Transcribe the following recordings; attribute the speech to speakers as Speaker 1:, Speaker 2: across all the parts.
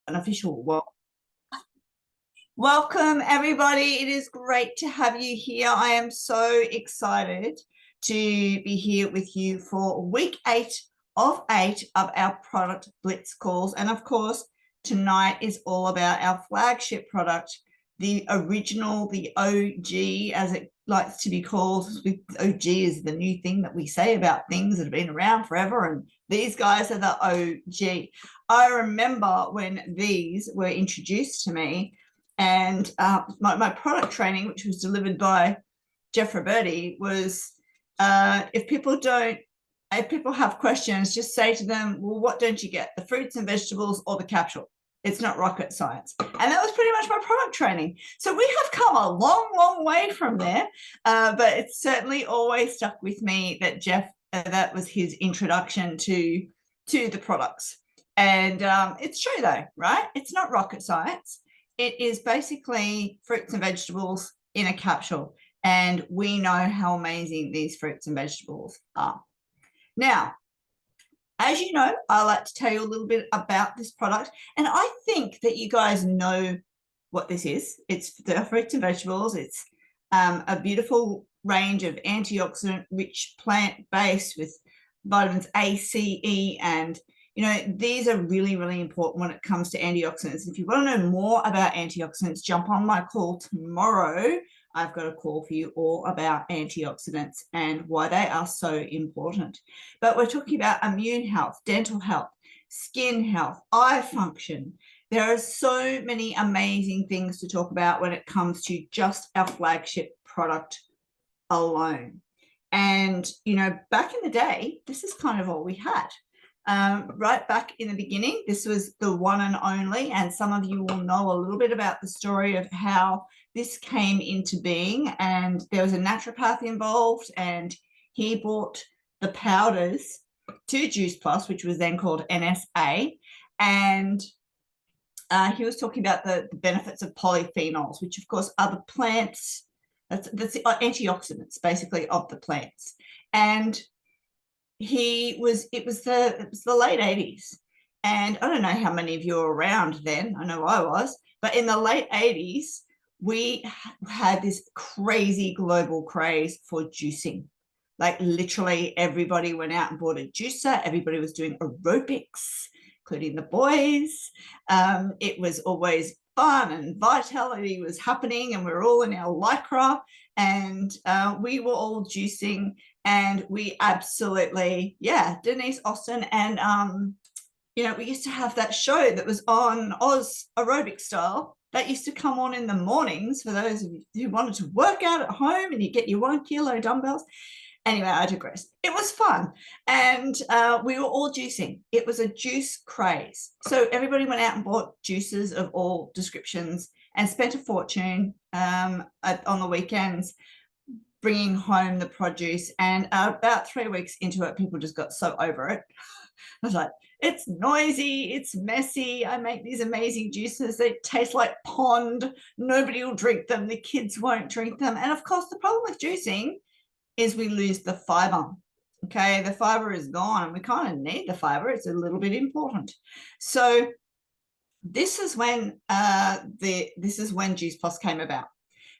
Speaker 1: an official welcome, everybody. It is great to have you here. I am so excited to be here with you for week 8 of our product blitz calls. And of course, tonight is all about our flagship product, the original, the OG, as it likes to be called. OG is the new thing that we say about things that have been around forever, and these guys are the OG. I remember when these were introduced to me, and my product training, which was delivered by Jeff Roberti, was if people have questions, just say to them, well, what don't you get, the fruits and vegetables or the capsule? It's not rocket science. And that was pretty much my product training. So we have come a long, long way from there, but it's certainly always stuck with me that Jeff, that was his introduction to the products. And it's true though, right? It's not rocket science. It is basically fruits and vegetables in a capsule. And we know how amazing these fruits and vegetables are. Now, as you know, I like to tell you a little bit about this product. And I think that you guys know what this is. It's the fruits and vegetables. It's a beautiful range of antioxidant-rich plant-based with vitamins A, C, E, and these are really, really important when it comes to antioxidants. If you want to know more about antioxidants, jump on my call tomorrow. I've got a call for you all about antioxidants and why they are so important. But we're talking about immune health, dental health, skin health, eye function. There are so many amazing things to talk about when it comes to just our flagship product alone. And, back in the day, this is kind of all we had. Right back in the beginning, this was the one and only, and some of you will know a little bit about the story of how this came into being. And there was a naturopath involved, and he brought the powders to Juice Plus, which was then called NSA, and he was talking about the benefits of polyphenols, which of course are the plants, that's the antioxidants basically of the plants. And it was the late 80s, and I don't know how many of you were around then. I know I was, but in the late 80s we had this crazy global craze for juicing. Like literally everybody went out and bought a juicer. Everybody was doing aerobics, including the boys. It was always fun and vitality was happening, and we were all in our lycra, and we were all juicing. And we absolutely, Denise Austin, and we used to have that show that was on Oz Aerobic Style that used to come on in the mornings for those of you who wanted to work out at home, and you get your 1 kilo dumbbells. Anyway, I digress. It was fun, and we were all juicing. It was a juice craze. So everybody went out and bought juices of all descriptions and spent a fortune on the weekends bringing home the produce. And about 3 weeks into it, people just got so over it. I was like, it's noisy, it's messy. I make these amazing juices. They taste like pond. Nobody will drink them. The kids won't drink them. And of course, the problem with juicing is we lose the fiber. Okay, the fiber is gone, and we kind of need the fiber. It's a little bit important. So this is when Juice Plus came about.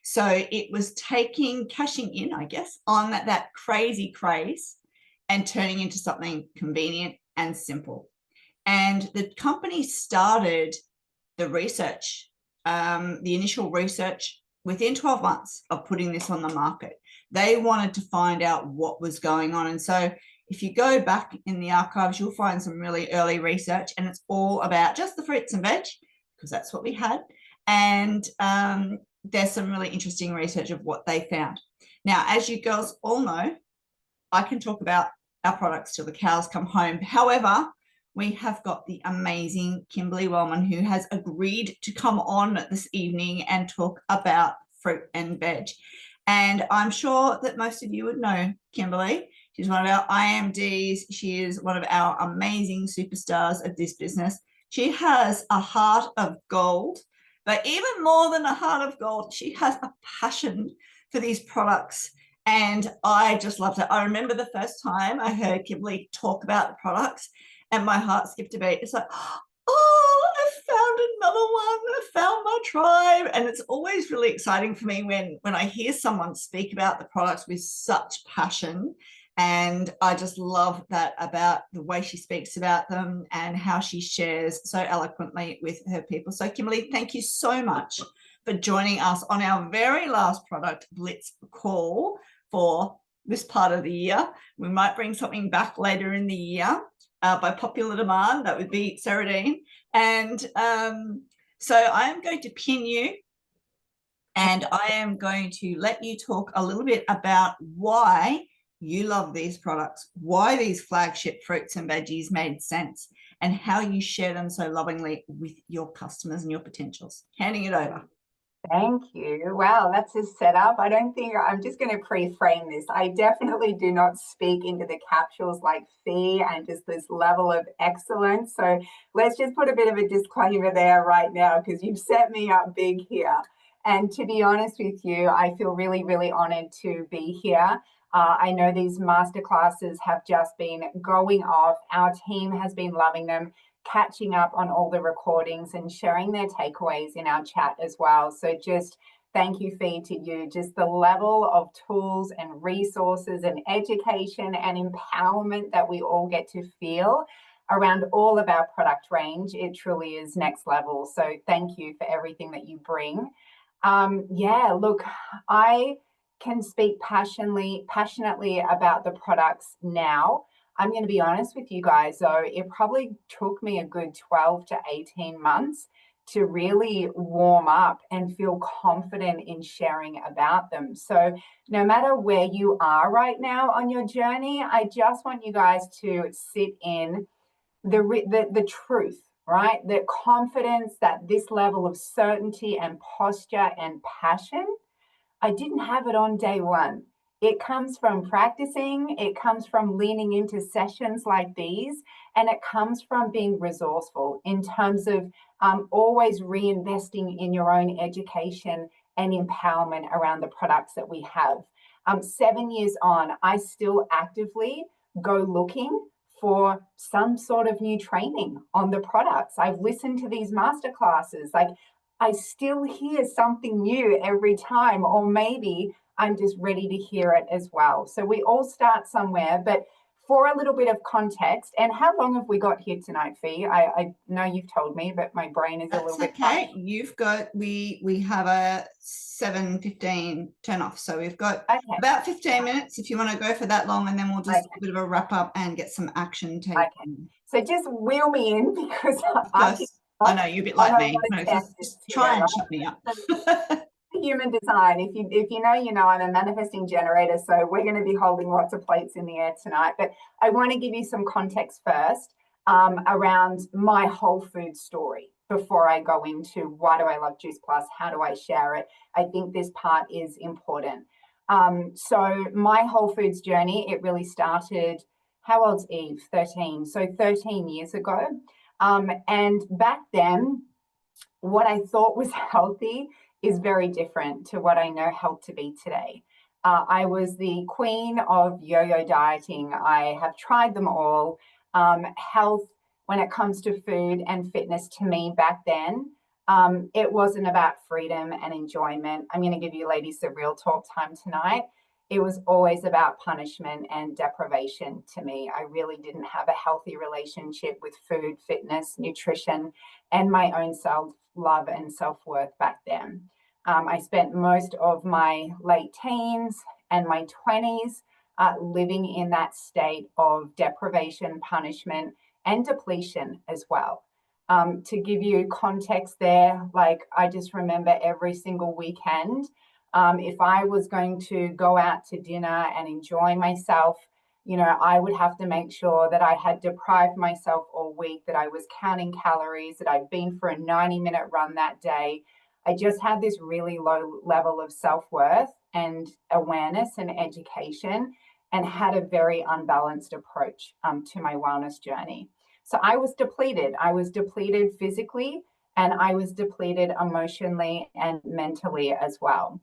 Speaker 1: So it was cashing in, I guess, on that crazy craze and turning into something convenient and simple. And the company started the research, the initial research, within 12 months of putting this on the market. They wanted to find out what was going on. And so if you go back in the archives, you'll find some really early research, and it's all about just the fruits and veg, because that's what we had. And there's some really interesting research of what they found. Now, as you girls all know, I can talk about our products till the cows come home. However, we have got the amazing Kimberley Welman, who has agreed to come on this evening and talk about fruit and veg. And I'm sure that most of you would know Kimberley. She's one of our IMDs. She is one of our amazing superstars of this business. She has a heart of gold, but even more than a heart of gold, she has a passion for these products. And I just loved it. I remember the first time I heard Kimberley talk about the products, and my heart skipped a beat. It's like, oh, I found our tribe. And it's always really exciting for me when I hear someone speak about the products with such passion. And I just love that about the way she speaks about them and how she shares so eloquently with her people. So Kimberley, thank you so much for joining us on our very last product Blitz call for this part of the year. We might bring something back later in the year by popular demand. That would be Ceridine. And so I am going to pin you, and I am going to let you talk a little bit about why you love these products, why these flagship fruits and veggies made sense, and how you share them so lovingly with your customers and your potentials. Handing it over.
Speaker 2: Thank you. Wow, that's a setup. I don't think I'm just going to pre-frame this. I definitely do not speak into the capsules like Fee and just this level of excellence. So let's just put a bit of a disclaimer there right now, because you've set me up big here. And to be honest with you, I feel really, really honored to be here. I know these masterclasses have just been going off. Our team has been loving them, catching up on all the recordings and sharing their takeaways in our chat as well. So just thank you, Fee, to you. Just the level of tools and resources and education and empowerment that we all get to feel around all of our product range, it truly is next level. So thank you for everything that you bring. Yeah, look, I can speak passionately about the products now. I'm going to be honest with you guys, though, it probably took me a good 12 to 18 months to really warm up and feel confident in sharing about them. So no matter where you are right now on your journey, I just want you guys to sit in the truth, right? The confidence, that this level of certainty and posture and passion, I didn't have it on day one. It comes from practicing, it comes from leaning into sessions like these, and it comes from being resourceful in terms of always reinvesting in your own education and empowerment around the products that we have. 7 years on, I still actively go looking for some sort of new training on the products. I've listened to these masterclasses, like I still hear something new every time, or maybe I'm just ready to hear it as well. So we all start somewhere, but for a little bit of context, and how long have we got here tonight, Fee? I know you've told me, but my brain is a little bit
Speaker 1: okay. You've got, we have a 7:15 turn off, so we've got about 15 minutes if you want to go for that long, and then we'll just do a bit of a wrap up and get some action taken.
Speaker 2: Okay. So just wheel me in, because
Speaker 1: I know you're a bit like me. No, just try and shut me up.
Speaker 2: Human design. If you know, you know, I'm a manifesting generator, so we're going to be holding lots of plates in the air tonight. But I want to give you some context first around my whole food story before I go into why do I love Juice Plus, how do I share it. I think this part is important. So my whole foods journey, it really started, how old's Eve? 13. So 13 years ago. And back then, what I thought was healthy is very different to what I know health to be today. I was the queen of yo-yo dieting. I have tried them all. Health, when it comes to food and fitness, to me back then, it wasn't about freedom and enjoyment. I'm going to give you ladies the real talk time tonight. It was always about punishment and deprivation to me. I really didn't have a healthy relationship with food, fitness, nutrition, and my own self-love and self-worth back then. I spent most of my late teens and my 20s living in that state of deprivation, punishment, and depletion as well. To give you context there, like I just remember every single weekend, if I was going to go out to dinner and enjoy myself, you know, I would have to make sure that I had deprived myself all week, that I was counting calories, that I'd been for a 90-minute run that day. I just had this really low level of self-worth and awareness and education, and had a very unbalanced approach to my wellness journey. So I was depleted. I was depleted physically, and I was depleted emotionally and mentally as well.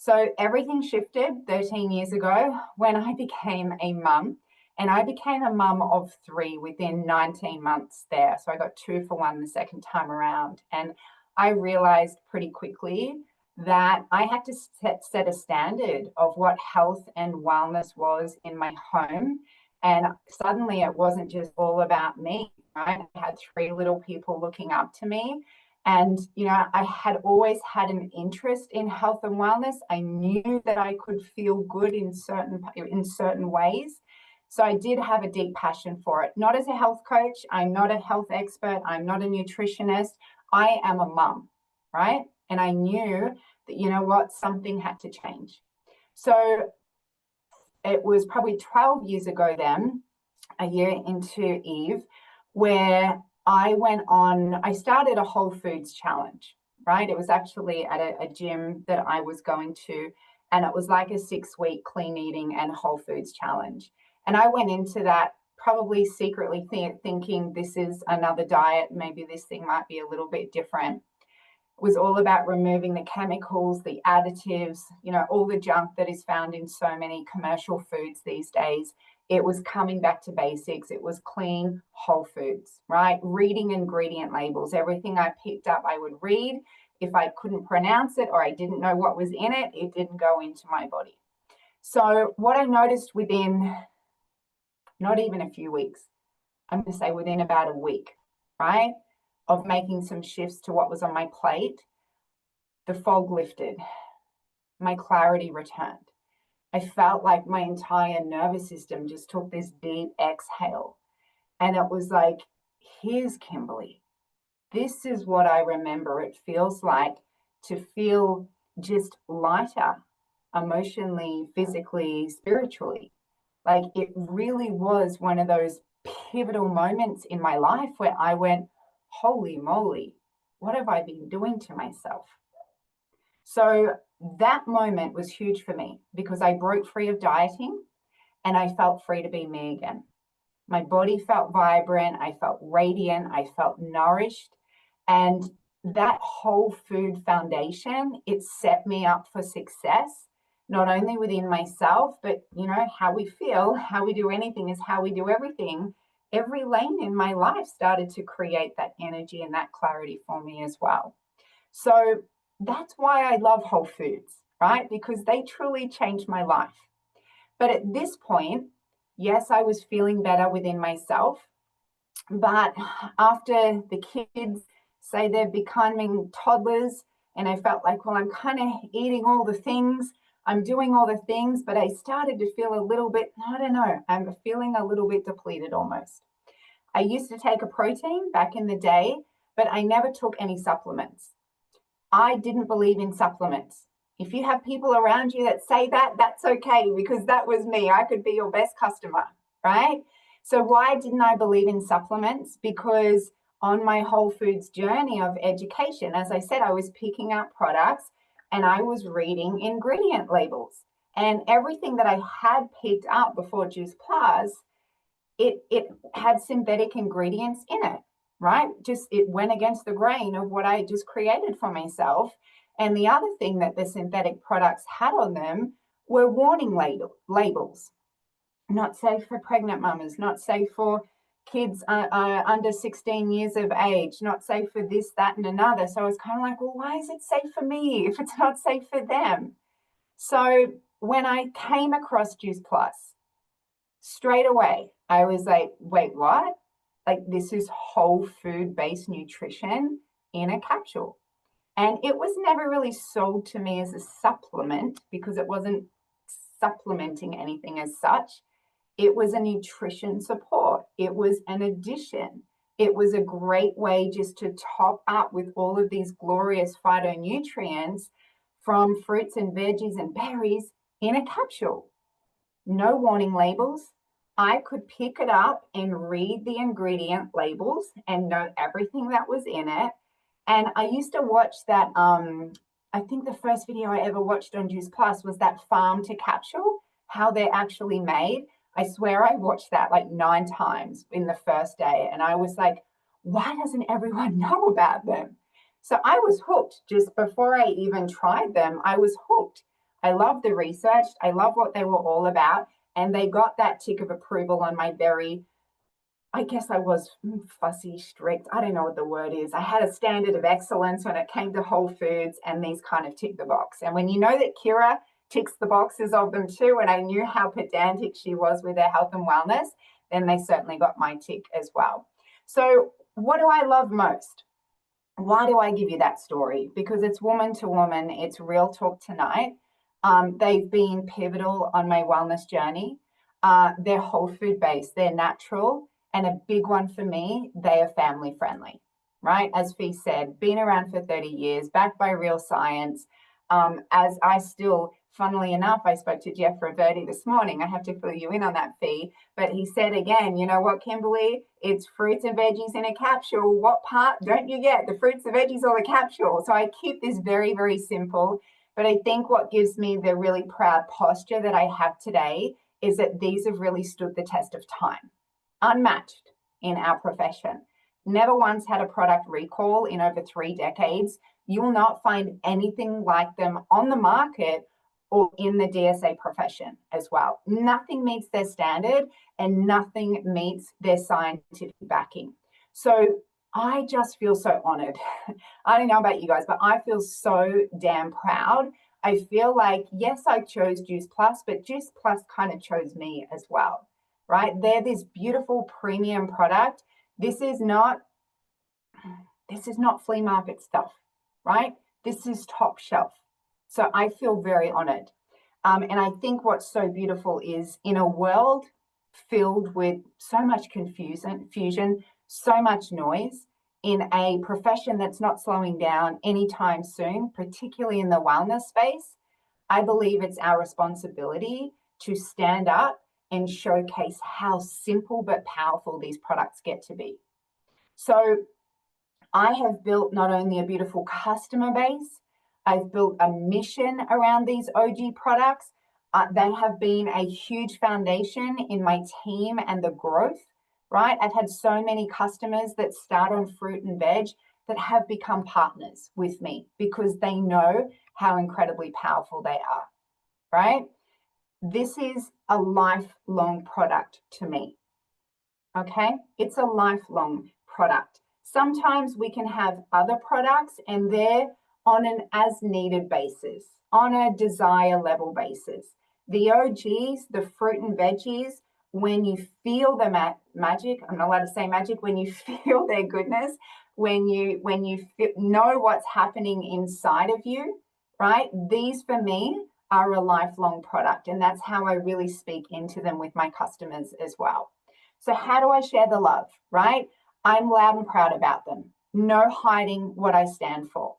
Speaker 2: So everything shifted 13 years ago when I became a mum, and I became a mum of 3 within 19 months there. So I got 2 for 1 the second time around. And I realized pretty quickly that I had to set a standard of what health and wellness was in my home. And suddenly it wasn't just all about me, right? I had three little people looking up to me. And, you know, I had always had an interest in health and wellness. I knew that I could feel good in certain ways. So I did have a deep passion for it. Not as a health coach. I'm not a health expert. I'm not a nutritionist. I am a mum, right? And I knew that, you know what, something had to change. So it was probably 12 years ago then, a year into Eve, where I started a Whole Foods challenge, right? It was actually at a gym that I was going to, and it was like a 6-week clean eating and Whole Foods challenge. And I went into that probably secretly thinking this is another diet. Maybe this thing might be a little bit different. It was all about removing the chemicals, the additives, you know, all the junk that is found in so many commercial foods these days. It was coming back to basics. It was clean, whole foods, right? Reading ingredient labels. Everything I picked up, I would read. If I couldn't pronounce it or I didn't know what was in it, it didn't go into my body. So what I noticed within not even a few weeks, I'm going to say within about a week, right, of making some shifts to what was on my plate, the fog lifted, my clarity returned. I felt like my entire nervous system just took this deep exhale. And it was like, here's Kimberley. This is what I remember it feels like to feel just lighter emotionally, physically, spiritually. Like it really was one of those pivotal moments in my life where I went, holy moly, what have I been doing to myself? So that moment was huge for me because I broke free of dieting and I felt free to be me again. My body felt vibrant. I felt radiant. I felt nourished. And that whole food foundation, it set me up for success, not only within myself, but, you know, how we feel, how we do anything is how we do everything. Every lane in my life started to create that energy and that clarity for me as well. So that's why I love Whole Foods, right? Because they truly changed my life. But at this point, yes, I was feeling better within myself. But after the kids say they're becoming toddlers, and I felt like, well, I'm kind of eating all the things, I'm doing all the things, but I started to feel a little bit, I don't know, I'm feeling a little bit depleted almost. I used to take a protein back in the day, but I never took any supplements. I didn't believe in supplements. If you have people around you that say that, that's okay, because that was me. I could be your best customer, right? So why didn't I believe in supplements? Because on my Whole Foods journey of education, as I said, I was picking up products and I was reading ingredient labels. And everything that I had picked up before Juice Plus, it had synthetic ingredients in it, right? Just it went against the grain of what I just created for myself. And the other thing that the synthetic products had on them were warning labels. Not safe for pregnant mamas, not safe for kids under 16 years of age, not safe for this, that, and another. So I was kind of like, well, why is it safe for me if it's not safe for them? So when I came across Juice Plus, straight away, I was like, wait, what? Like, this is whole food-based nutrition in a capsule. And it was never really sold to me as a supplement because it wasn't supplementing anything as such. It was a nutrition support. It was an addition. It was a great way just to top up with all of these glorious phytonutrients from fruits and veggies and berries in a capsule. No warning labels. I could pick it up and read the ingredient labels and know everything that was in it. And I used to watch that, I think the first video I ever watched on Juice Plus was that farm to capsule, how they're actually made. I swear I watched that like 9 times in the first day. And I was like, why doesn't everyone know about them? So I was hooked just before I even tried them. I was hooked. I loved the research. I love what they were all about. And they got that tick of approval on my very I guess I was fussy, strict. I don't know what the word is. I had a standard of excellence when it came to whole foods, and these kind of tick the box. And when you know that Kira ticks the boxes of them too, and I knew how pedantic she was with her health and wellness, then they certainly got my tick as well. So what do I love most? Why do I give you that story? Because it's woman to woman, it's real talk tonight. They've been pivotal on my wellness journey. They're whole food based, they're natural, and a big one for me, they are family friendly, right? As Fee said, been around for 30 years, backed by real science. As I still, funnily enough, I spoke to Jeff Roverti this morning. I have to fill you in on that, Fee. But he said again, you know what, Kimberley? It's fruits and veggies in a capsule. What part don't you get? The fruits, the veggies, or the capsule? So I keep this very, very simple. But I think what gives me the really proud posture that I have today is that these have really stood the test of time, unmatched in our profession. Never once had a product recall in over 3 decades. You will not find anything like them on the market or in the DSA profession as well. Nothing meets their standard and nothing meets their scientific backing. So I just feel so honored. I don't know about you guys, but I feel so damn proud. I feel like, yes, I chose Juice Plus, but Juice Plus kind of chose me as well, right? They're this beautiful premium product. This is not flea market stuff, right? This is top shelf. So I feel very honored. And I think what's so beautiful is in a world filled with so much confusion, so much noise, in a profession that's not slowing down anytime soon, particularly in the wellness space, I believe it's our responsibility to stand up and showcase how simple but powerful these products get to be. So I have built not only a beautiful customer base, I've built a mission around these OG products. They have been a huge foundation in my team and the growth, right? I've had so many customers that start on fruit and veg that have become partners with me because they know how incredibly powerful they are, right? This is a lifelong product to me, okay? It's a lifelong product. Sometimes we can have other products and they're on an as needed basis, on a desire level basis. The OGs, the fruit and veggies, when you feel the magic, I'm not allowed to say magic, when you feel their goodness, when you know what's happening inside of you, right? These for me are a lifelong product, and that's how I really speak into them with my customers as well. So how do I share the love, right? I'm loud and proud about them. No hiding what I stand for.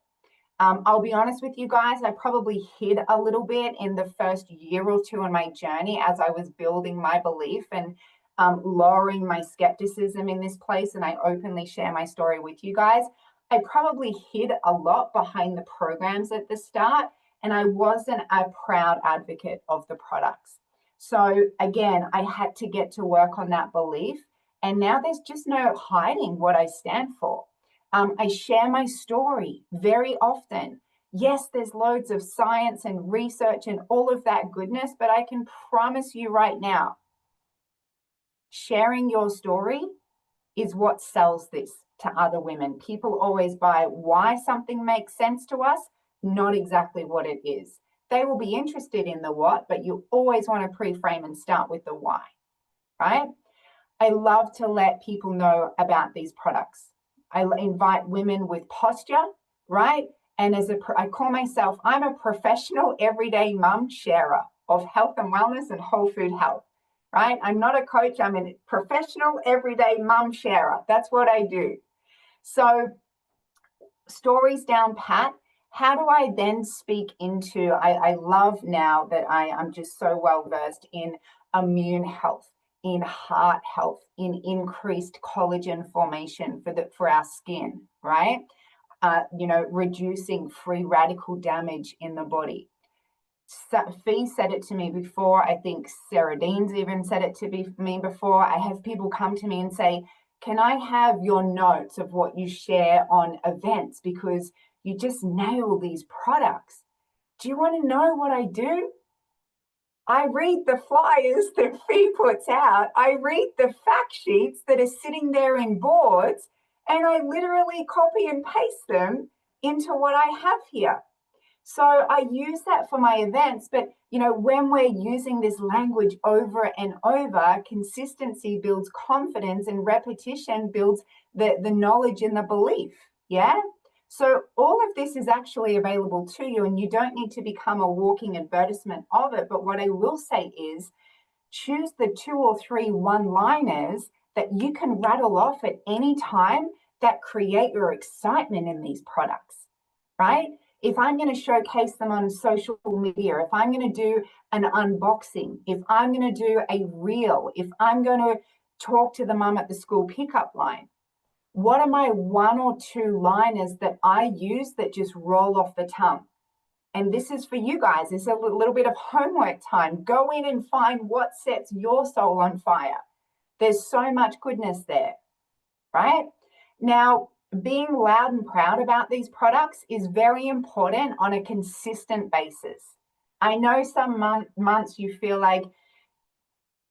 Speaker 2: I'll be honest with you guys, I probably hid a little bit in the first year or two on my journey as I was building my belief and lowering my skepticism in this place, and I openly share my story with you guys. I probably hid a lot behind the programs at the start, and I wasn't a proud advocate of the products. So again, I had to get to work on that belief, and now there's just no hiding what I stand for. I share my story very often. Yes, there's loads of science and research and all of that goodness, but I can promise you right now, sharing your story is what sells this to other women. People always buy why something makes sense to us, not exactly what it is. They will be interested in the what, but you always want to pre-frame and start with the why, right? I love to let people know about these products. I invite women with posture, right? And I call myself, I'm a professional everyday mum sharer of health and wellness and whole food health, right? I'm not a coach, I'm a professional everyday mum sharer. That's what I do. So stories down pat. How do I then speak into, I love now that I'm just so well versed in immune health, in heart health, in increased collagen formation for our skin, right? Reducing free radical damage in the body. Fee said it to me before. I think Sarah Dean's even said it to me before. I have people come to me and say, can I have your notes of what you share on events because you just nail these products? Do you want to know what I do? I read the flyers that Fee puts out. I read the fact sheets that are sitting there in boards, and I literally copy and paste them into what I have here. So I use that for my events, but when we're using this language over and over, consistency builds confidence and repetition builds the knowledge and the belief. Yeah. So all of this is actually available to you, and you don't need to become a walking advertisement of it. But what I will say is choose the 2 or 3 one-liners that you can rattle off at any time that create your excitement in these products, right? If I'm going to showcase them on social media, if I'm going to do an unboxing, if I'm going to do a reel, if I'm going to talk to the mum at the school pickup line, what are my 1 or 2 liners that I use that just roll off the tongue? And this is for you guys. It's a little bit of homework time. Go in and find what sets your soul on fire. There's so much goodness there, right? Now, being loud and proud about these products is very important on a consistent basis. I know some months you feel like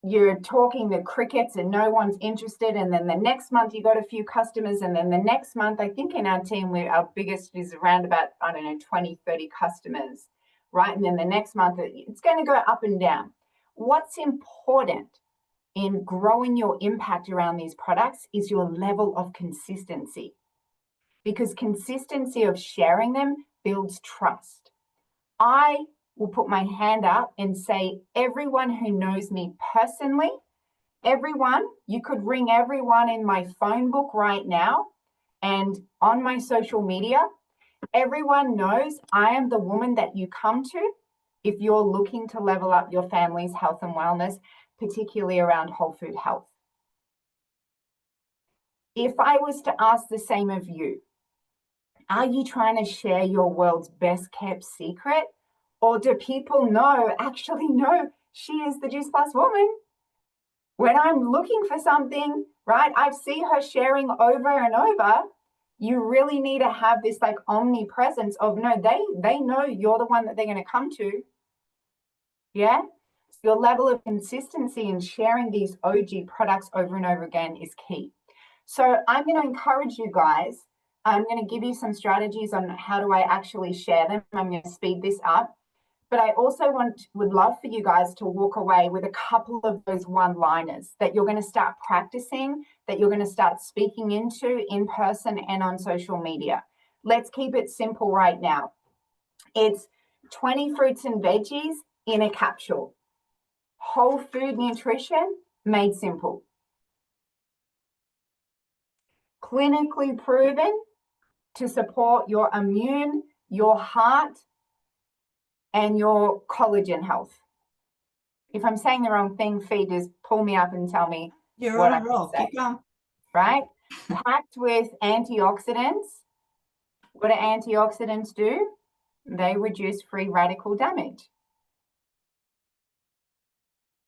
Speaker 2: you're talking to crickets and no one's interested, and then the next month you got a few customers, and then the next month, I think in our team, our biggest is around about, 20, 30 customers, right? And then the next month, it's going to go up and down. What's important in growing your impact around these products is your level of consistency, because consistency of sharing them builds trust. I will put my hand up and say, everyone who knows me personally, everyone, you could ring everyone in my phone book right now and on my social media, everyone knows I am the woman that you come to if you're looking to level up your family's health and wellness, particularly around whole food health. If I was to ask the same of you, are you trying to share your world's best kept secret? Or do people actually know she is the Juice Plus woman? When I'm looking for something, right, I see her sharing over and over. You really need to have this like omnipresence of they know you're the one that they're going to come to. Yeah. Your level of consistency in sharing these OG products over and over again is key. So I'm going to encourage you guys. I'm going to give you some strategies on how do I actually share them. I'm going to speed this up. But I also would love for you guys to walk away with a couple of those one-liners that you're going to start practicing, that you're going to start speaking into in person and on social media. Let's keep it simple right now. It's 20 fruits and veggies in a capsule. Whole food nutrition made simple. Clinically proven to support your immune, your heart, and your collagen health. If I'm saying the wrong thing, Fee, just pull me up and tell me.
Speaker 1: You're on a roll. Keep going.
Speaker 2: Right? Packed with antioxidants. What do antioxidants do? They reduce free radical damage.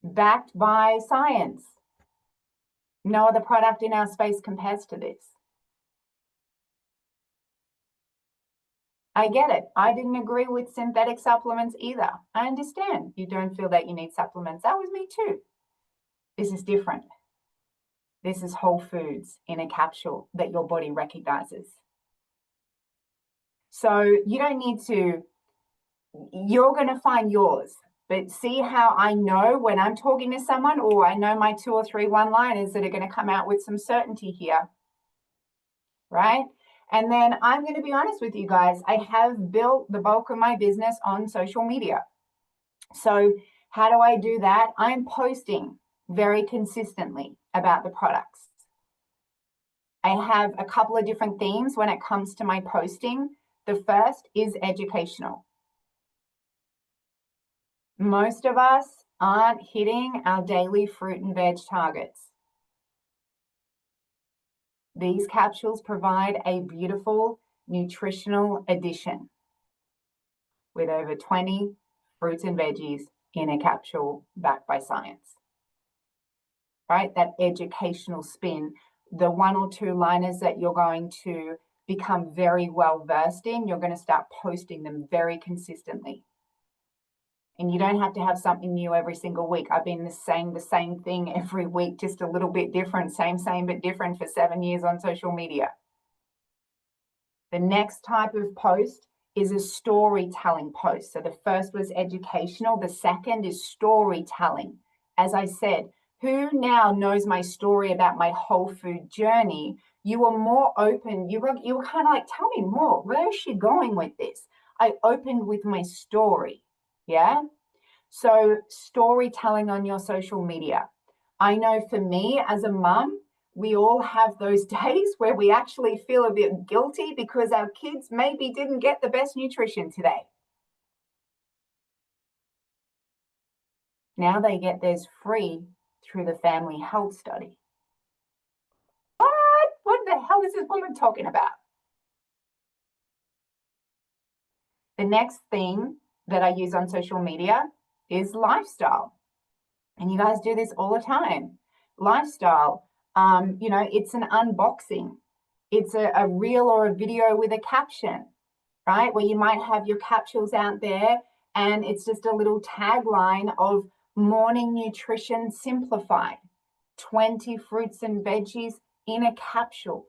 Speaker 2: Backed by science. No other product in our space compares to this. I get it. I didn't agree with synthetic supplements either. I understand you don't feel that you need supplements. That was me too. This is different. This is whole foods in a capsule that your body recognizes. So you don't need to, you're going to find yours. But see how I know when I'm talking to someone, or I know my 2 or 3 one-liners that are going to come out with some certainty here, right? And then I'm going to be honest with you guys, I have built the bulk of my business on social media. So how do I do that? I'm posting very consistently about the products. I have a couple of different themes when it comes to my posting. The first is educational. Most of us aren't hitting our daily fruit and veg targets. These capsules provide a beautiful nutritional addition with over 20 fruits and veggies in a capsule backed by science. Right? That educational spin, the 1 or 2 liners that you're going to become very well versed in, you're going to start posting them very consistently. And you don't have to have something new every single week. I've been saying the same thing every week, just a little bit different, same, but different for 7 years on social media. The next type of post is a storytelling post. So the first was educational. The second is storytelling. As I said, who now knows my story about my whole food journey? You were more open. You were kind of like, tell me more. Where is she going with this? I opened with my story. Yeah. So storytelling on your social media. I know for me as a mum, we all have those days where we actually feel a bit guilty because our kids maybe didn't get the best nutrition today. Now they get theirs free through the family health study. What? What the hell is this woman talking about? The next thing that I use on social media is lifestyle. And you guys do this all the time. Lifestyle, it's an unboxing. It's a reel or a video with a caption, right? Where you might have your capsules out there and it's just a little tagline of morning nutrition simplified, 20 fruits and veggies in a capsule.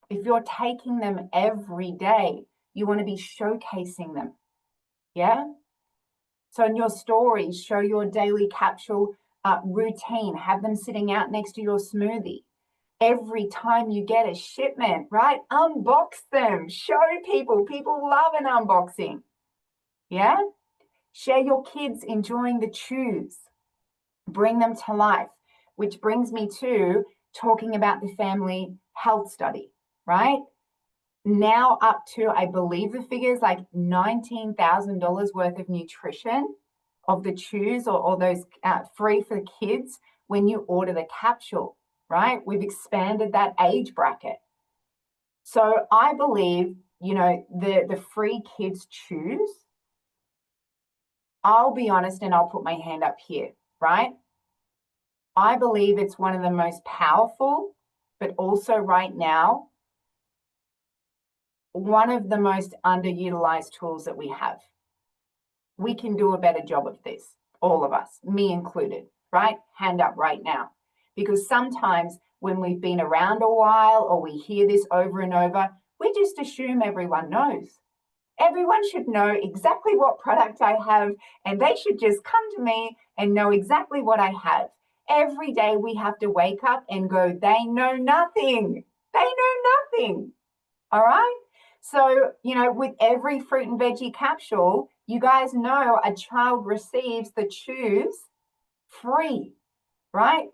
Speaker 2: If you're taking them every day, you want to be showcasing them. Yeah. So in your stories, show your daily capsule routine. Have them sitting out next to your smoothie. Every time you get a shipment, right? Unbox them. Show people. People love an unboxing. Yeah? Share your kids enjoying the chews. Bring them to life, which brings me to talking about the family health study, right? Now up to, I believe the figures like $19,000 worth of nutrition of the chews or those free for the kids when you order the capsule, right? We've expanded that age bracket. So I believe, the free kids chews, I'll be honest and I'll put my hand up here, right? I believe it's one of the most powerful, but also right now, one of the most underutilized tools that we have. We can do a better job of this, all of us, me included, right? Hand up right now. Because sometimes when we've been around a while or we hear this over and over, we just assume everyone knows. Everyone should know exactly what product I have and they should just come to me and know exactly what I have. Every day we have to wake up and go, they know nothing. They know nothing. All right? So, with every fruit and veggie capsule, you guys know a child receives the chews free, right?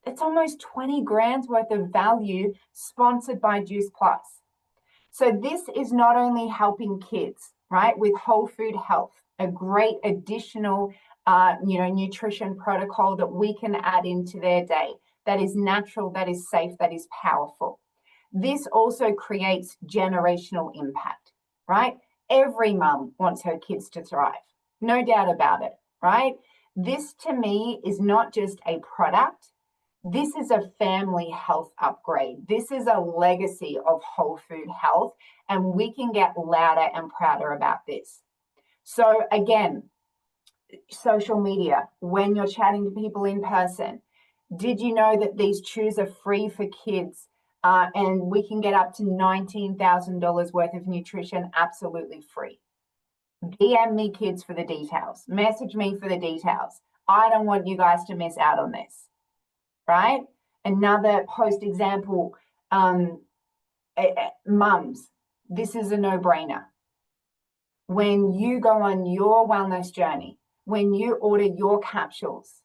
Speaker 2: It's almost 20 grams worth of value sponsored by Juice Plus. So this is not only helping kids, right, with whole food health, a great additional, nutrition protocol that we can add into their day that is natural, that is safe, that is powerful. This also creates generational impact, right? Every mum wants her kids to thrive, no doubt about it, right? This to me is not just a product. This is a family health upgrade. This is a legacy of whole food health, and we can get louder and prouder about this. So again, social media, when you're chatting to people in person, did you know that these chews are free for kids? And we can get up to $19,000 worth of nutrition absolutely free. DM me, kids, for the details. Message me for the details. I don't want you guys to miss out on this, right? Another post example, mums, this is a no-brainer. When you go on your wellness journey, when you order your capsules,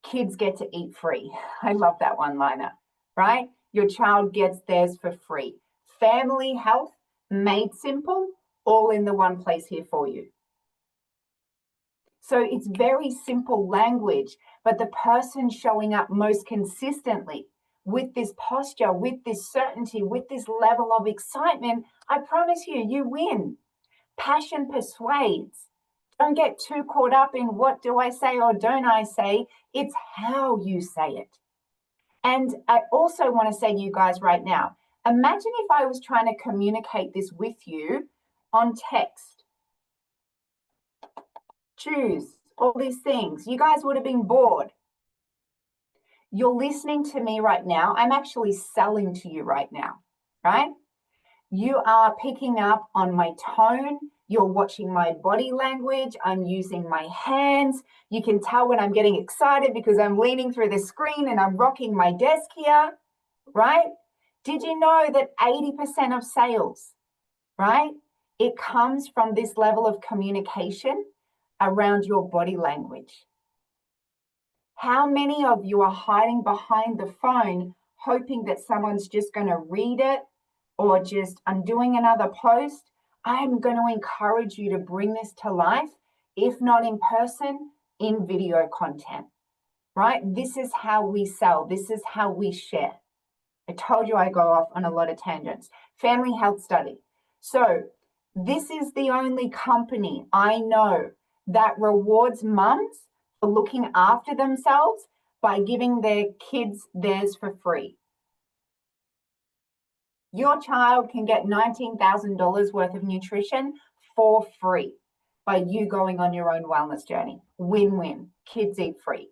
Speaker 2: kids get to eat free. I love that one-liner, right? Your child gets theirs for free. Family health made simple, all in the one place here for you. So it's very simple language, but the person showing up most consistently with this posture, with this certainty, with this level of excitement, I promise you, you win. Passion persuades. Don't get too caught up in what do I say or don't I say. It's how you say it. And I also want to say to you guys right now, imagine if I was trying to communicate this with you on text. juice, all these things. You guys would have been bored. You're listening to me right now. I'm actually selling to you right now, right? You are picking up on my tone. You're watching my body language. I'm using my hands. You can tell when I'm getting excited because I'm leaning through the screen and I'm rocking my desk here, right? Did you know that 80% of sales, right? It comes from this level of communication around your body language. How many of you are hiding behind the phone, hoping that someone's just going to read it or just, I'm doing another post? I'm going to encourage you to bring this to life, if not in person, in video content, right? This is how we sell. This is how we share. I told you I go off on a lot of tangents. Family health study. So this is the only company I know that rewards mums for looking after themselves by giving their kids theirs for free. Your child can get $19,000 worth of nutrition for free by you going on your own wellness journey. Win-win. Kids eat free.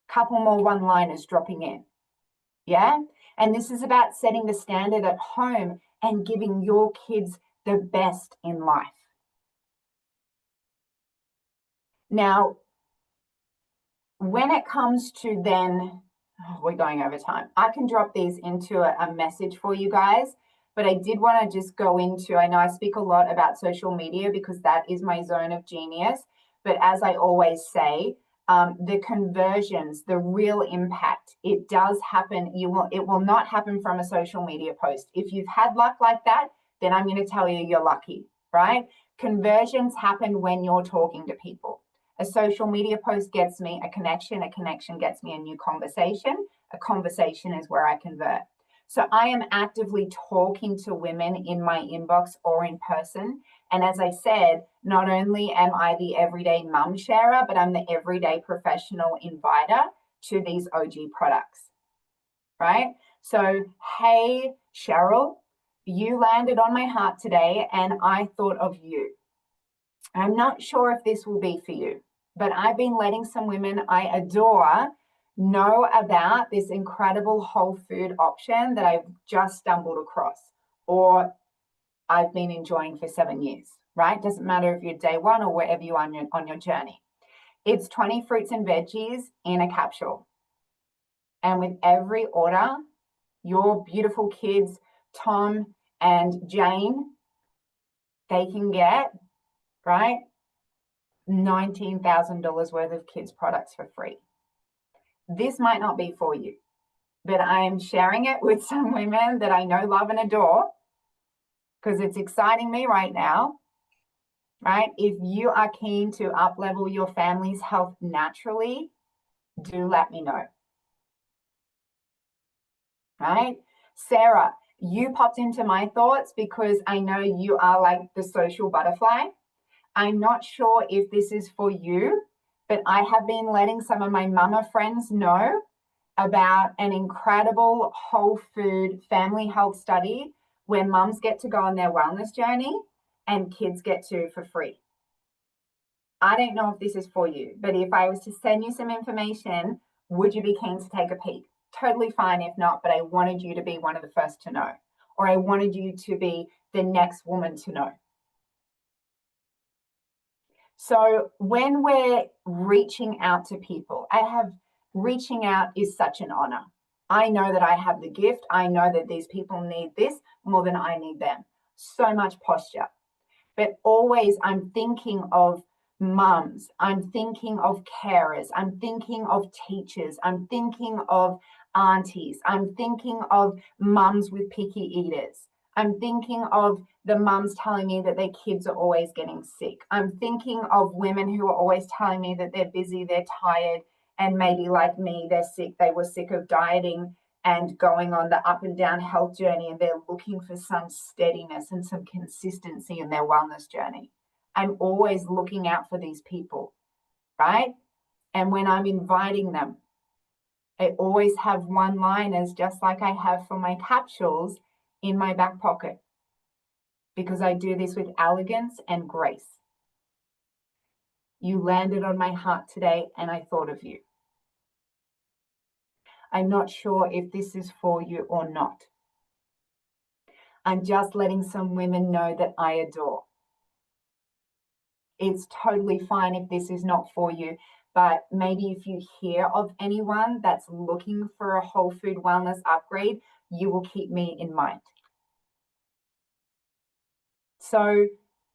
Speaker 2: Couple more one-liners dropping in. Yeah? And this is about setting the standard at home and giving your kids the best in life. Now, when it comes to then, we're going over time. I can drop these into a message for you guys, but I did want to just go into, I know I speak a lot about social media because that is my zone of genius. But as I always say, the conversions, the real impact, it does happen. It will not happen from a social media post. If you've had luck like that, then I'm going to tell you you're lucky, right? Conversions happen when you're talking to people. A social media post gets me a connection gets me a new conversation. A conversation is where I convert. So I am actively talking to women in my inbox or in person. And as I said, not only am I the everyday mum sharer, but I'm the everyday professional inviter to these OG products, right? So, hey, Cheryl, you landed on my heart today and I thought of you. I'm not sure if this will be for you, but I've been letting some women I adore know about this incredible whole food option that I've just stumbled across or I've been enjoying for 7 years, right? Doesn't matter if you're day one or wherever you are on your journey. It's 20 fruits and veggies in a capsule. And with every order, your beautiful kids, Tom and Jane, they can get, right, $19,000 worth of kids products for free. This might not be for you, but I am sharing it with some women that I know, love, and adore because it's exciting me right now, right? If you are keen to up-level your family's health naturally, do let me know, right? Sarah, you popped into my thoughts because I know you are like the social butterfly. I'm not sure if this is for you, but I have been letting some of my mama friends know about an incredible whole food family health study where mums get to go on their wellness journey and kids get to for free. I don't know if this is for you, but if I was to send you some information, would you be keen to take a peek? Totally fine if not, but I wanted you to be one of the first to know, or I wanted you to be the next woman to know. So when we're reaching out to people, reaching out is such an honor. I know that I have the gift. I know that these people need this more than I need them. So much posture. But always I'm thinking of mums. I'm thinking of carers. I'm thinking of teachers. I'm thinking of aunties. I'm thinking of mums with picky eaters. I'm thinking of the mums telling me that their kids are always getting sick. I'm thinking of women who are always telling me that they're busy, they're tired, and maybe like me, they're sick. They were sick of dieting and going on the up and down health journey, and they're looking for some steadiness and some consistency in their wellness journey. I'm always looking out for these people, right? And when I'm inviting them, I always have one-liners, just like I have for my capsules, in my back pocket, because I do this with elegance and grace. You landed on my heart today and I thought of you. I'm not sure if this is for you or not. I'm just letting some women know that I adore. It's totally fine if this is not for you, but maybe if you hear of anyone that's looking for a whole food wellness upgrade, you will keep me in mind. So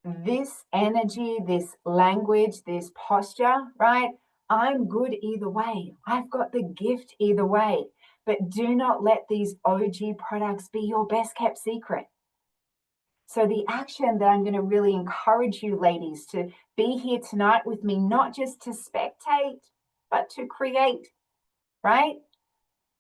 Speaker 2: this energy, this language, this posture, right? I'm good either way. I've got the gift either way. But do not let these OG products be your best kept secret. So the action that I'm going to really encourage you ladies to be here tonight with me, not just to spectate, but to create, right?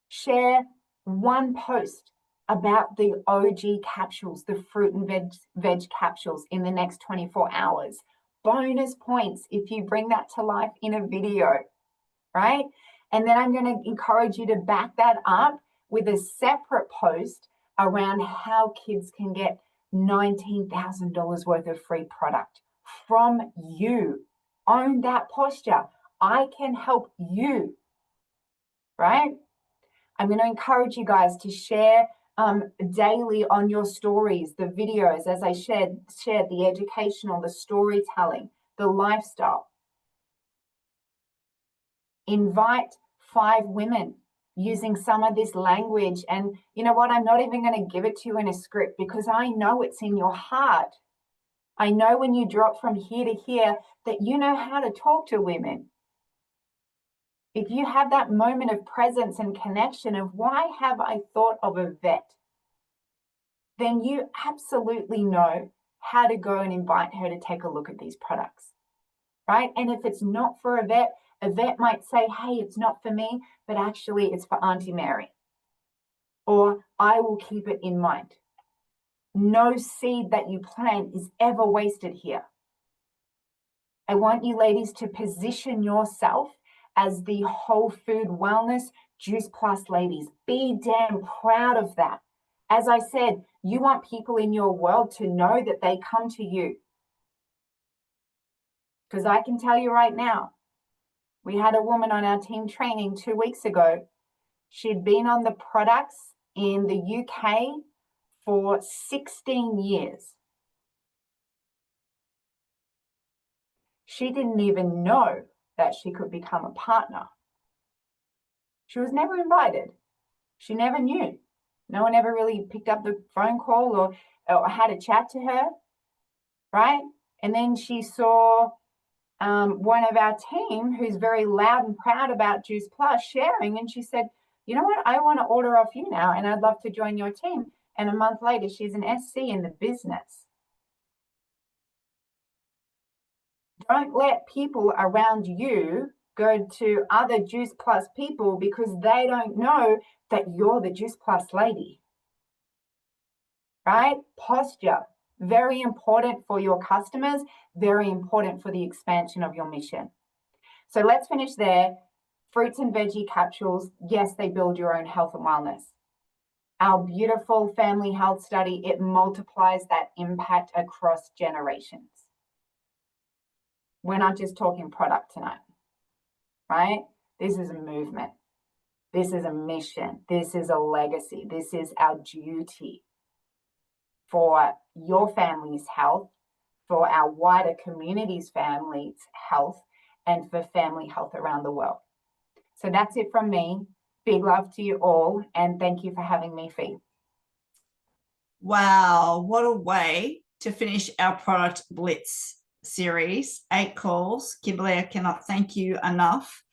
Speaker 2: Share one post about the OG capsules, the fruit and veg capsules in the next 24 hours. Bonus points if you bring that to life in a video, right? And then I'm going to encourage you to back that up with a separate post around how kids can get $19,000 worth of free product from you. Own that posture. I can help you, right? I'm going to encourage you guys to share daily on your stories, the videos, as I shared the educational, the storytelling, the lifestyle. Invite 5 women using some of this language. And you know what? I'm not even going to give it to you in a script because I know it's in your heart. I know when you drop from here to here that you know how to talk to women. If you have that moment of presence and connection of why have I thought of a vet, then you absolutely know how to go and invite her to take a look at these products, right? And if it's not for a vet might say, hey, it's not for me, but actually it's for Auntie Mary. Or I will keep it in mind. No seed that you plant is ever wasted here. I want you ladies to position yourself as the whole food wellness Juice Plus ladies. Be damn proud of that. As I said, you want people in your world to know that they come to you. Because I can tell you right now, we had a woman on our team training 2 weeks ago. She'd been on the products in the UK for 16 years. She didn't even know that she could become a partner. She was never invited. She never knew. No one ever really picked up the phone call or had a chat to her, right? And then she saw one of our team who's very loud and proud about Juice Plus sharing, and she said, you know what, I want to order off you now and I'd love to join your team. And a month later, she's an SC in the business. Don't let people around you go to other Juice Plus people because they don't know that you're the Juice Plus lady, right? Posture, very important for your customers, very important for the expansion of your mission. So let's finish there. Fruits and veggie capsules, yes, they build your own health and wellness. Our beautiful family health study, it multiplies that impact across generations. We're not just talking product tonight, right? This is a movement. This is a mission. This is a legacy. This is our duty for your family's health, for our wider community's family's health, and for family health around the world. So that's it from me. Big love to you all, and thank you for having me, Fee.
Speaker 1: Wow, what a way to finish our product Blitz series. 8 calls. Kimberley, I cannot thank you enough.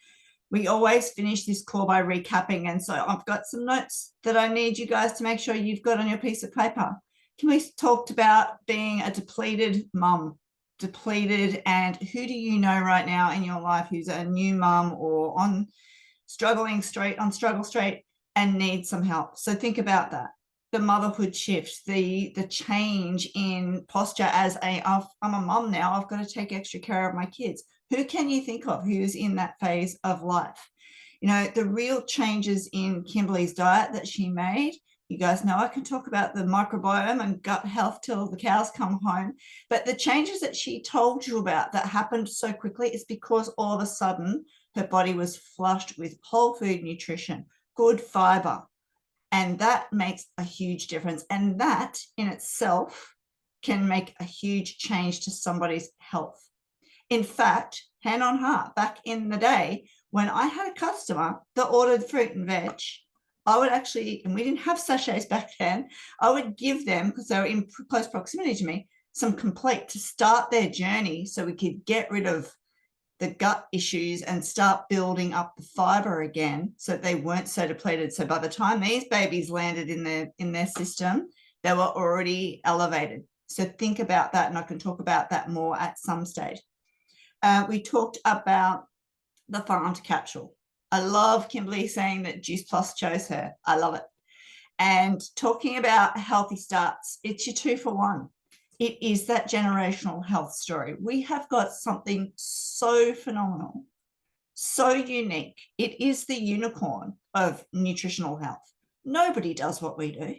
Speaker 1: We always finish this call by recapping, and so I've got some notes that I need you guys to make sure you've got on your piece of paper. Kimberley talked about being a depleted mum, and who do you know right now in your life who's a new mum or on struggle straight and needs some help? So think about that. The motherhood shift, the change in posture as I'm a mum now, I've got to take extra care of my kids. Who can you think of who's in that phase of life? You know, the real changes in Kimberley's diet that she made You guys know I can talk about the microbiome and gut health till the cows come home. But the changes that she told you about that happened so quickly is because all of a sudden her body was flushed with whole food nutrition, good fiber. And that makes a huge difference. And that in itself can make a huge change to somebody's health. In fact, hand on heart, back in the day when I had a customer that ordered fruit and veg, I would actually, and we didn't have sachets back then, I would give them, because they were in close proximity to me, some complete to start their journey so we could get rid of the gut issues and start building up the fiber again so that they weren't so depleted. So by the time these babies landed in their system, they were already elevated. So think about that, and I can talk about that more at some stage. We talked about the farm to capsule. I love Kimberley saying that Juice Plus chose her. I love it. And talking about healthy starts, it's your 2-for-1. It is that generational health story. We have got something so phenomenal, so unique. It is the unicorn of nutritional health. Nobody does what we do.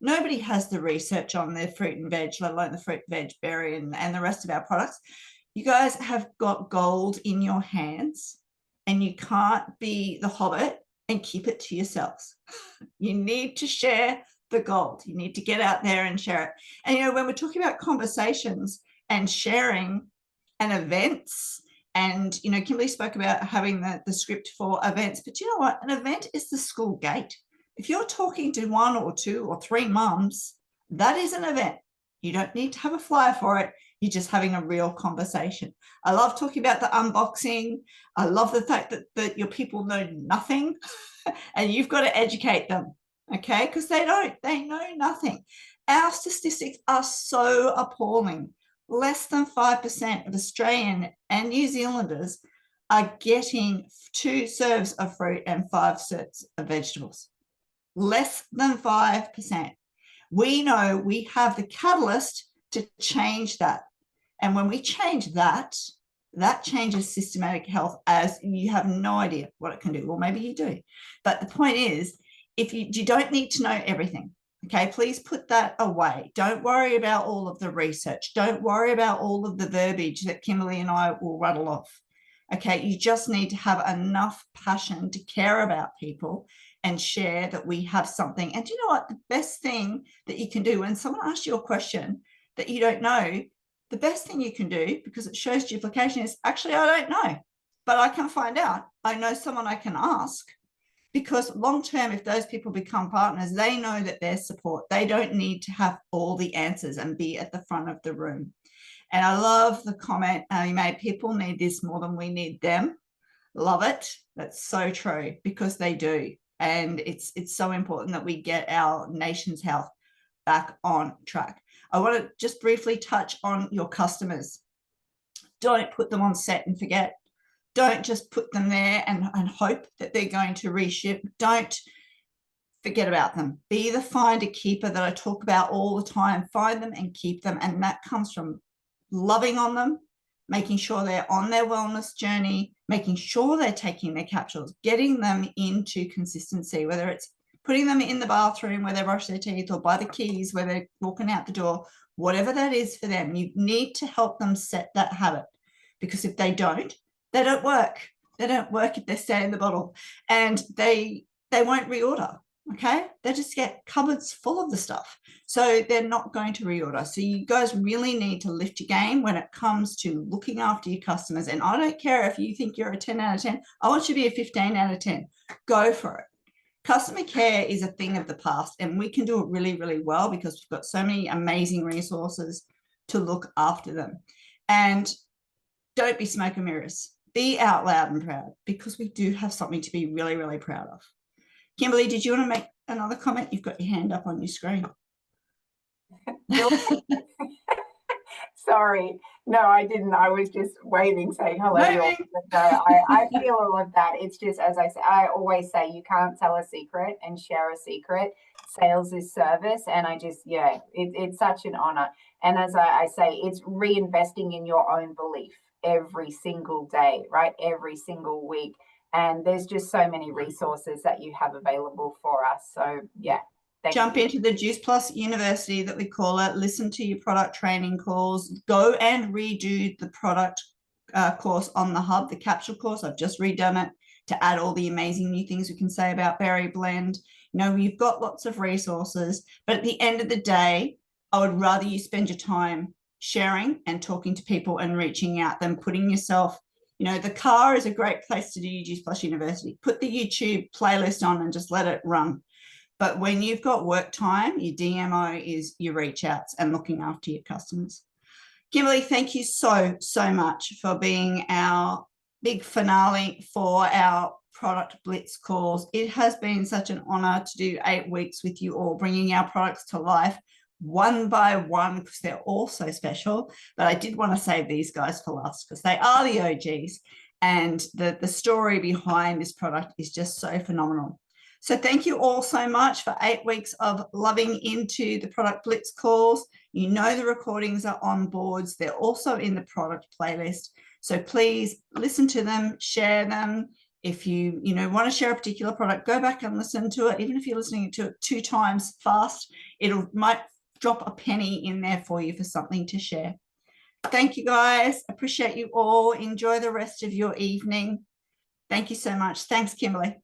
Speaker 1: Nobody has the research on their fruit and veg, let alone the fruit, veg, berry, and the rest of our products. You guys have got gold in your hands, and you can't be the Hobbit and keep it to yourselves. You need to share the gold. You need to get out there and share it. And, you know, when we're talking about conversations and sharing and events, and, you know, Kimberley spoke about having the script for events, but you know what? An event is the school gate. If you're talking to 1 or 2 or 3 mums, that is an event. You don't need to have a flyer for it. You're just having a real conversation. I love talking about the unboxing. I love the fact that your people know nothing and you've got to educate them, okay? Because they know nothing. Our statistics are so appalling. Less than 5% of Australian and New Zealanders are getting 2 serves of fruit and 5 serves of vegetables. Less than 5%. We know we have the catalyst to change that. And when we change that, that changes systematic health, as you have no idea what it can do. Well, maybe you do. But the point is, if you don't need to know everything, okay, please put that away. Don't worry about all of the research. Don't worry about all of the verbiage that Kimberley and I will rattle off. Okay, you just need to have enough passion to care about people and share that we have something. And you know what? The best thing that you can do when someone asks you a question that you don't know, the best thing you can do, because it shows duplication, is actually, I don't know, but I can find out. I know someone I can ask, because long term, if those people become partners, they know that there's support. They don't need to have all the answers and be at the front of the room. And I love the comment you made, people need this more than we need them. Love it. That's so true, because they do. And it's so important that we get our nation's health back on track. I want to just briefly touch on your customers. Don't put them on set and forget. Don't just put them there and hope that they're going to reship. Don't forget about them. Be the finder keeper that I talk about all the time. Find them and keep them. And that comes from loving on them, making sure they're on their wellness journey, making sure they're taking their capsules, getting them into consistency, whether it's putting them in the bathroom where they brush their teeth, or by the keys where they're walking out the door, whatever that is for them. You need to help them set that habit, because if they don't work. They don't work if they stay in the bottle, and they won't reorder. Okay, they just get cupboards full of the stuff, so they're not going to reorder. So you guys really need to lift your game when it comes to looking after your customers. And I don't care if you think you're a 10 out of 10. I want you to be a 15 out of 10. Go for it. Customer care is a thing of the past, and we can do it really, really well because we've got so many amazing resources to look after them. And don't be smoke and mirrors. Be out loud and proud, because we do have something to be really, really proud of. Kimberley, did you want to make another comment? You've got your hand up on your screen.
Speaker 2: Sorry. No, I didn't. I was just waving, saying hello. No, I feel all of that. It's just, as I say, I always say, you can't tell a secret and share a secret. Sales is service. And I just, yeah, it's such an honor. And as I say, it's reinvesting in your own belief every single day, right? Every single week. And there's just so many resources that you have available for us. So yeah,
Speaker 1: Jump into the Juice Plus University that we call it, listen to your product training calls, go and redo the product course on the hub, the capsule course. I've just redone it to add all the amazing new things we can say about Berry Blend. You know, you've got lots of resources, but at the end of the day, I would rather you spend your time sharing and talking to people and reaching out than putting yourself, you know, the car is a great place to do your Juice Plus University. Put the YouTube playlist on and just let it run. But when you've got work time, your DMO is your reach outs and looking after your customers. Kimberley, thank you so much for being our big finale for our product blitz calls. It has been such an honor to do 8 weeks with you all, bringing our products to life one by one because they're all so special. But I did want to save these guys for last because they are the OGs, and the story behind this product is just so phenomenal. So thank you all so much for 8 weeks of loving into the product blitz calls. You know the recordings are on boards. They're also in the product playlist. So please listen to them, share them. If you want to share a particular product, go back and listen to it. Even if you're listening to it 2 times fast, might drop a penny in there for you for something to share. Thank you, guys. Appreciate you all. Enjoy the rest of your evening. Thank you so much. Thanks, Kimberley.